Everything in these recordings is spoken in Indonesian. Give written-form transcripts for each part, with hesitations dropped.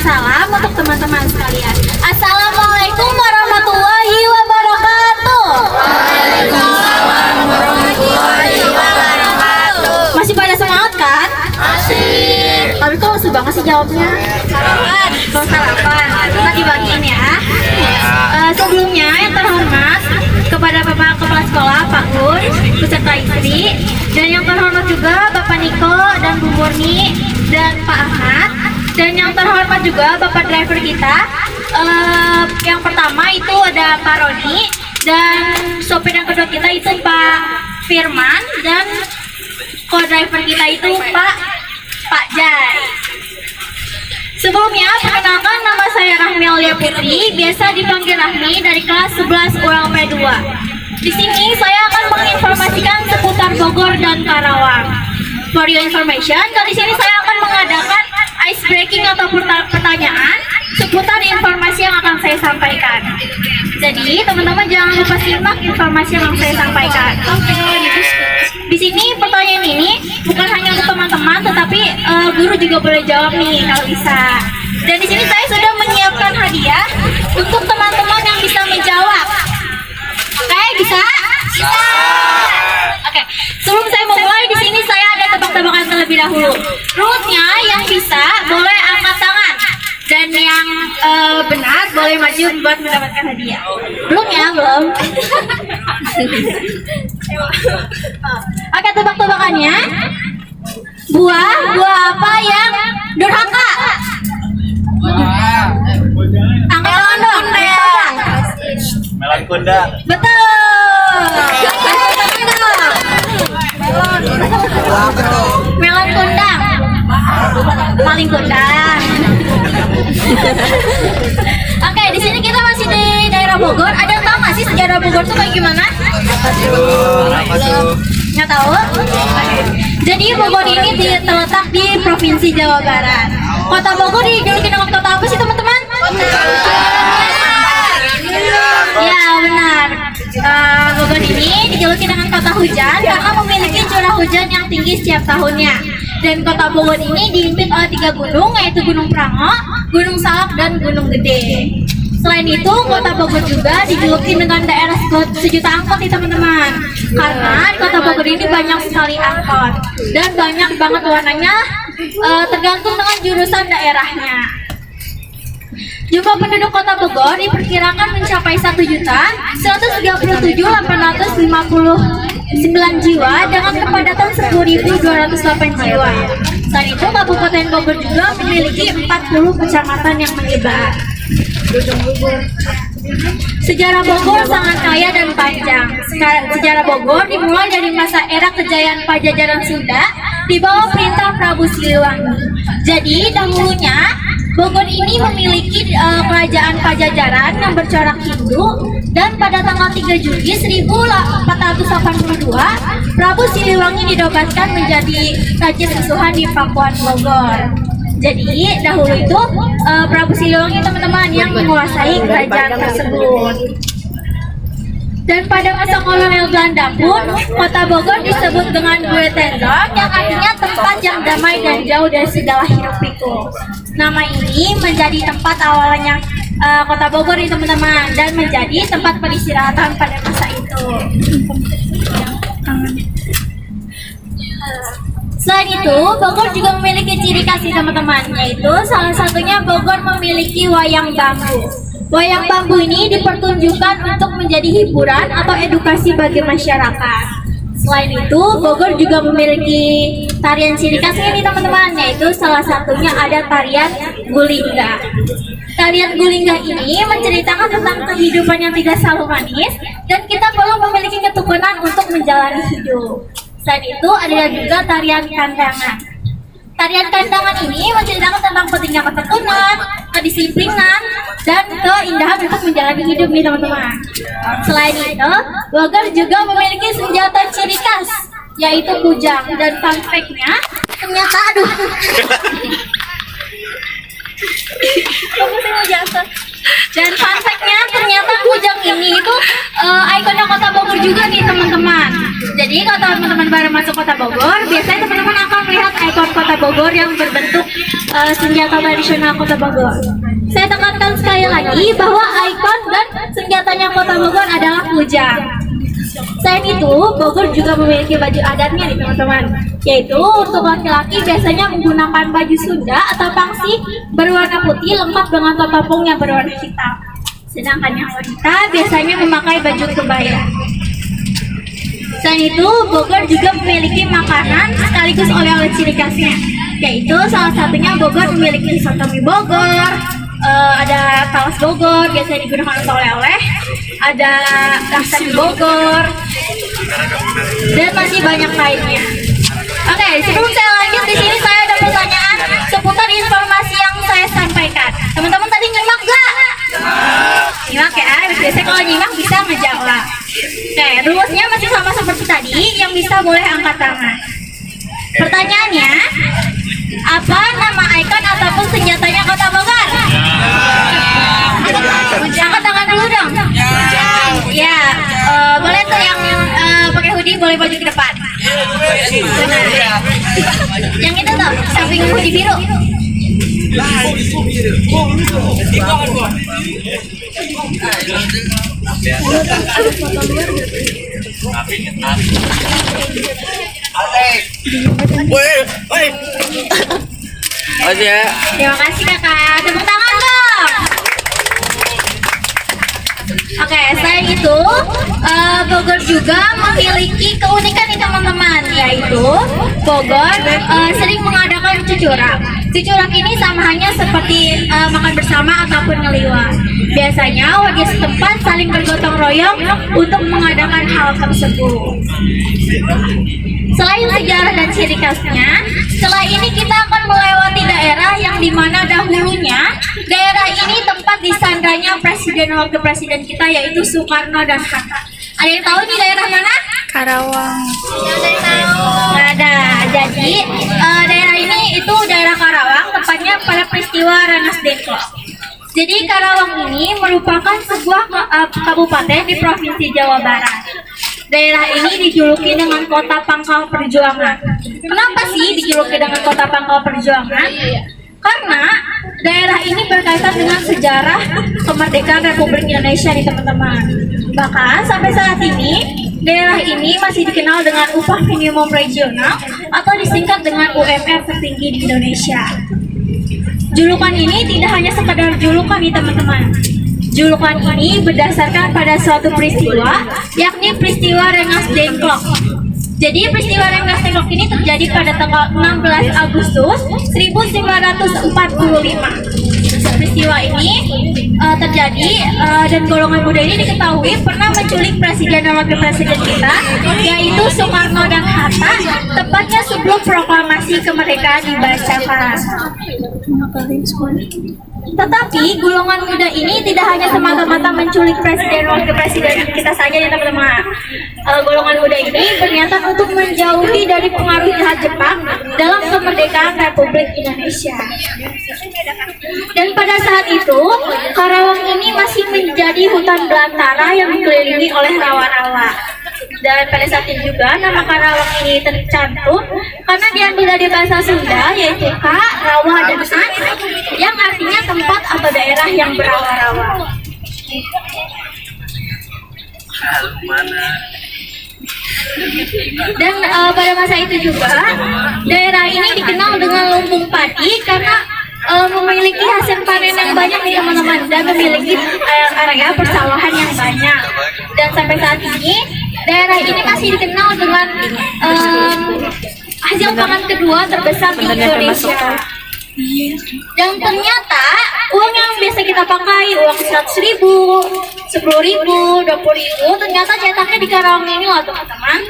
salam untuk teman-teman sekalian. Assalamualaikum warahmatullahi wabarakatuh. Waalaikumsalam warahmatullahi wabarakatuh. Masih pada semangat kan? Masih. Tapi kok lesu banget sih jawabnya? Sarapan. Kalau sarapan, kita dibagiin ya. Sebelumnya yang terhormat kepada Bapak Kepala Sekolah Pak Gun beserta istri, dan yang terhormat juga Bapak Niko dan Bu Murni dan Pak Ahmad, dan yang terhormat juga Bapak driver kita. Yang pertama itu ada Pak Roni, dan sopir yang kedua kita itu Pak Firman, dan co-driver kita itu Pak Jai. Sebelumnya, perkenalkan nama saya Rahmi Aulia Putri, biasa dipanggil Rahmi dari kelas 11 ULP 2. Di sini saya akan menginformasikan seputar Bogor dan Karawang. For your information, di sini saya akan mengadakan ice breaking atau pertanyaan seputar informasi yang akan saya sampaikan. Jadi, teman-teman jangan lupa simak informasi yang akan saya sampaikan. Di sini pertanyaan ini bukan hanya untuk teman-teman, tetapi guru juga boleh jawab nih kalau bisa. Dan di sini saya sudah menyiapkan hadiah untuk teman-teman yang bisa menjawab. Oke, bisa? Bisa. Oke, sebelum saya memulai, di sini saya ada tebak-tebakan terlebih dahulu. Rulesnya yang bisa boleh angkat tangan, dan yang benar boleh maju buat mendapatkan hadiah. Belum ya, belum. Oke, tebak-tebakannya. Buah apa yang durhaka? Angkat tangan dong. Melon kundang. Betul. Melon kundang. Paling kundang. Oke, di sini kita masih di daerah Bogor. Ada yang tahu nggak sih sejarah Bogor tuh kayak gimana? Nggak tahu? Jadi Bogor ini terletak di Provinsi Jawa Barat. Kota Bogor dijuluki dengan kota apa sih teman-teman? Ya benar. Bogor ini dijuluki dengan kota hujan karena memiliki curah hujan yang tinggi setiap tahunnya. Dan kota Bogor ini dihimpit oleh 3 gunung, yaitu Gunung Prango, Gunung Salak, dan Gunung Gede. Selain itu, kota Bogor juga dijuluki dengan daerah sejuta angkot nih teman-teman. Karena di kota Bogor ini banyak sekali angkot dan banyak banget warnanya, tergantung dengan jurusan daerahnya. Jumlah penduduk kota Bogor diperkirakan mencapai 1.137.859 jiwa dengan kepadatan 10.208 jiwa. Selain itu, Kabupaten Bogor juga memiliki 40 kecamatan yang menyebar. Sejarah Bogor sangat kaya dan panjang. Sejarah Bogor dimulai dari masa era kejayaan Pajajaran Sunda di bawah perintah Prabu Siliwangi. Jadi dahulunya Bogor ini memiliki kerajaan Pajajaran yang bercorak Hindu, dan pada tanggal 3 Juli 1482 Prabu Siliwangi dinobatkan menjadi Raja Susuhan di Pakuan Bogor. Jadi dahulu itu Prabu Siliwangi teman-teman yang menguasai kerajaan tersebut. Dan pada masa kolonial Belanda pun, kota Bogor disebut dengan Buetendorp, yang artinya tempat yang damai dan jauh dari segala hiruk pikuk. Nama ini menjadi tempat awalnya kota Bogor nih teman-teman, dan menjadi tempat peristirahatan pada masa itu. Selain itu, Bogor juga memiliki ciri khas teman-teman, yaitu salah satunya Bogor memiliki wayang bambu. Wayang bambu ini dipertunjukkan untuk menjadi hiburan atau edukasi bagi masyarakat. Selain itu, Bogor juga memiliki tarian ciri khas ini teman-teman, yaitu salah satunya ada tarian Gulingga. Tarian Gulingga ini menceritakan tentang kehidupan yang tidak selalu manis, dan kita perlu memiliki ketekunan untuk menjalani hidup. Selain itu, ada juga tarian kandangan. Tarian kandangan ini menceritakan tentang pentingnya ketekunan, kedisiplinan, dan keindahan untuk menjalani hidup nih teman-teman. Selain itu, Bogor juga memiliki senjata ciri khas, yaitu kujang. Dan fun fact-nya, ternyata Dan fun fact-nya ternyata Kujang ini itu ikonnya Kota Bogor juga nih teman-teman. Jadi kalau teman-teman baru masuk Kota Bogor, biasanya teman-teman akan melihat ikon Kota Bogor yang berbentuk senjata tradisional Kota Bogor. Saya tekankan sekali lagi bahwa ikon dan senjatanya Kota Bogor adalah kujang. Selain itu, Bogor juga memiliki baju adatnya nih teman-teman. Yaitu untuk laki-laki biasanya menggunakan baju Sunda atau pangsi berwarna putih lengkap dengan topeng yang berwarna hitam. Sedangkan yang wanita biasanya memakai baju kebaya. Selain itu, Bogor juga memiliki makanan sekaligus oleh-oleh ciri khasnya. Yaitu salah satunya Bogor memiliki soto mie Bogor, ada talas Bogor biasanya digunakan untuk oleh-oleh, ada rasa mie Bogor, dan masih banyak lainnya. Oke, sebelum saya lanjut di sini saya ada pertanyaan seputar informasi yang saya sampaikan. Teman-teman tadi nyimak gak? Nyimak ya, biasanya kalau nyimak bisa ngejawab. Oke, rumusnya masih sama seperti tadi, yang bisa boleh angkat tangan. Pertanyaannya, apa nama ikon ataupun senjatanya Kota Bogor? Angkat tangan dulu dong. Ya, boleh tuh yang pakai hoodie boleh maju ke depan. Benar. Yang itu tuh, samping hoodie biru. Terima kasih kakak, tepuk tangan dong. Oke, selain itu Bogor juga memiliki keunikan nih teman-teman, yaitu Bogor sering mengadakan cucurak. Cucurak ini sama halnya seperti makan bersama ataupun ngeliwat. Biasanya warga setempat saling bergotong royong untuk mengadakan hal tersebut. Selain sejarah dan ciri khasnya, setelah ini kita akan melewati daerah yang dimana dahulunya daerah ini tempat disandaranya presiden dan wakil presiden kita, yaitu Soekarno dan Hatta. Ada yang tahu nih daerah mana? Karawang. Nggak ada. Jadi daerah ini itu daerah Karawang, tepatnya pada peristiwa Rengas Dengklok. Jadi Karawang ini merupakan sebuah kabupaten di Provinsi Jawa Barat. Daerah ini dijuluki dengan Kota Pangkal Perjuangan. Kenapa sih dijuluki dengan Kota Pangkal Perjuangan? Karena daerah ini berkaitan dengan sejarah kemerdekaan Republik Indonesia nih teman-teman. Bahkan sampai saat ini daerah ini masih dikenal dengan upah minimum regional atau disingkat dengan UMR tertinggi di Indonesia. Julukan ini tidak hanya sekadar julukan nih teman-teman. Julukan ini berdasarkan pada suatu peristiwa, yakni peristiwa Rengas Dengklok. Jadi peristiwa Rengas Dengklok ini terjadi pada tanggal 16 Agustus 1945. Peristiwa ini terjadi dan golongan muda ini diketahui pernah menculik presiden dan wakil presiden kita, yaitu Soekarno dan Hatta, tepatnya sebelum proklamasi kemerdekaan dibacakan. Tetapi golongan muda ini tidak hanya semata-mata menculik presiden dan wakil presiden kita saja ya teman-teman. Golongan muda ini berniatan untuk menjauhi dari pengaruh jahat Jepang dalam kemerdekaan Republik Indonesia. Dan pada saat itu, Karawang ini masih menjadi hutan belantara yang dikelilingi oleh rawa-rawa. Dan pada saat ini juga nama Karawang ini tercantum karena diambil dari bahasa Sunda, yaitu ka, rawa, dan an, yang artinya tempat atau daerah yang berawa-rawa. Dan pada masa itu juga daerah ini dikenal dengan lumbung padi karena memiliki hasil panen yang banyak nih teman-teman, dan memiliki area persawahan yang banyak. Dan sampai saat ini daerah ini masih dikenal dengan hasil pangan kedua terbesar di Indonesia. Dan ternyata uang yang biasa kita pakai, uang 100.000, 10.000, 20.000, ternyata cetaknya di Karawang ini loh teman-teman.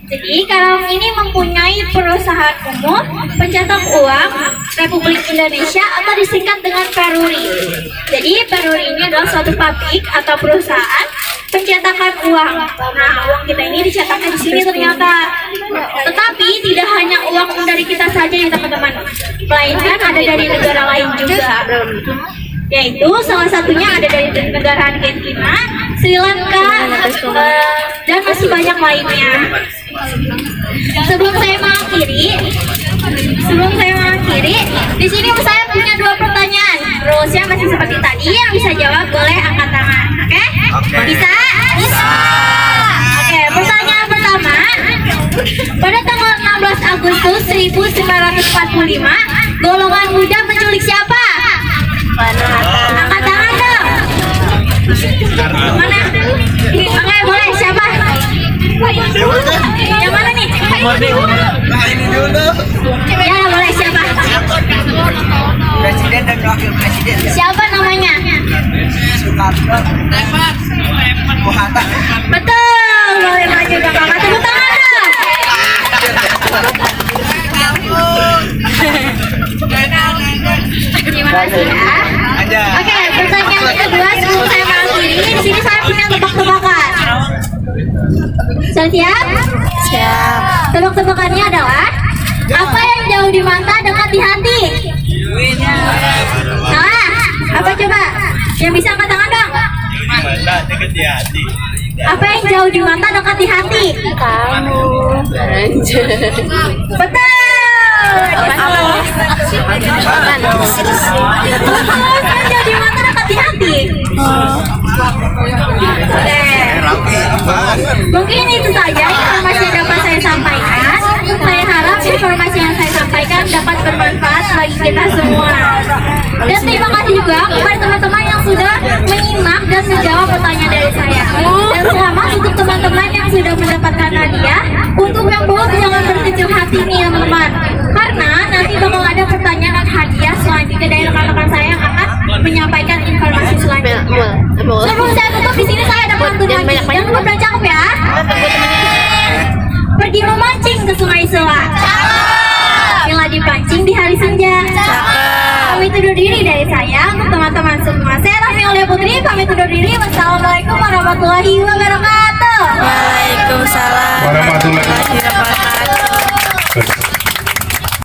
Jadi Karawang ini mempunyai perusahaan umum pencetak uang Republik Indonesia atau disingkat dengan Peruri. Jadi Peruri ini adalah suatu pabrik atau perusahaan pencetakan uang. Nah, uang kita ini dicetaknya di sini ternyata. Tetapi tidak hanya uang dari kita saja ya teman-teman, melainkan ada dari negara lain juga. Yaitu salah satunya ada dari negara Argentina, Sri Lanka, dan masih banyak lainnya. Sebelum saya mengakhiri, di sini saya punya 2 pertanyaan. Rulesnya masih seperti tadi, yang bisa jawab boleh angkat tangan. Oke? Oke. Bisa? Bisa. Oke, pertanyaan pertama. Pada tanggal 16 Agustus 1945, golongan muda menculik siapa? Angkat tangan dong. Mana? Oke, boleh. Siapa? Yang mana nih? Nah ini dulu. Ya, boleh. Siapa? Presiden dan wakil presiden. Siapa namanya? Soekarno. Muhammad. Betul. Boleh maju ke kakak. Tepuk tangan dong. Terima kasih ya. Aja. Oke, pertanyaan kedua sebelum saya mengakhiri, di sini saya punya tebak-tebakan. Sudah siap? Siap. Tebak-tebakannya adalah apa yang jauh di mata dekat di hati? Salah. Apa coba? Yang bisa angkat tangan dong. Mana dekat di hati. Apa yang jauh di mata dekat di hati? Kamu anjir. Betul. Yang jauh di mata dekat di hati. Oke. Mungkin itu saja informasi yang dapat saya sampaikan. Saya harap informasi yang saya sampaikan dapat bermanfaat bagi kita semua. Dan terima kasih juga kepada teman-teman yang sudah menyimak dan menjawab pertanyaan dari saya. Dan selamat untuk teman-teman yang sudah mendapatkan hadiah. Untuk yang belum, jangan berkecil hati nih teman-teman. Karena nanti bakal ada pertanyaan dan hadiah selanjutnya dari rekan-rekan saya yang akan menyampaikan informasi selanjutnya. Sebelum saya tutup, di sini saya ada pantun lagi. Jangan lupa cakep ya. Pergi memancing ke Sungai Sela. Bila dipancing di hari senja. Pamit undur diri dari saya untuk teman-teman semua. Saya Raffi Aulia Putri, pamit undur diri. Wassalamualaikum warahmatullahi wabarakatuh. Waalaikumsalam warahmatullahi wabarakatuh.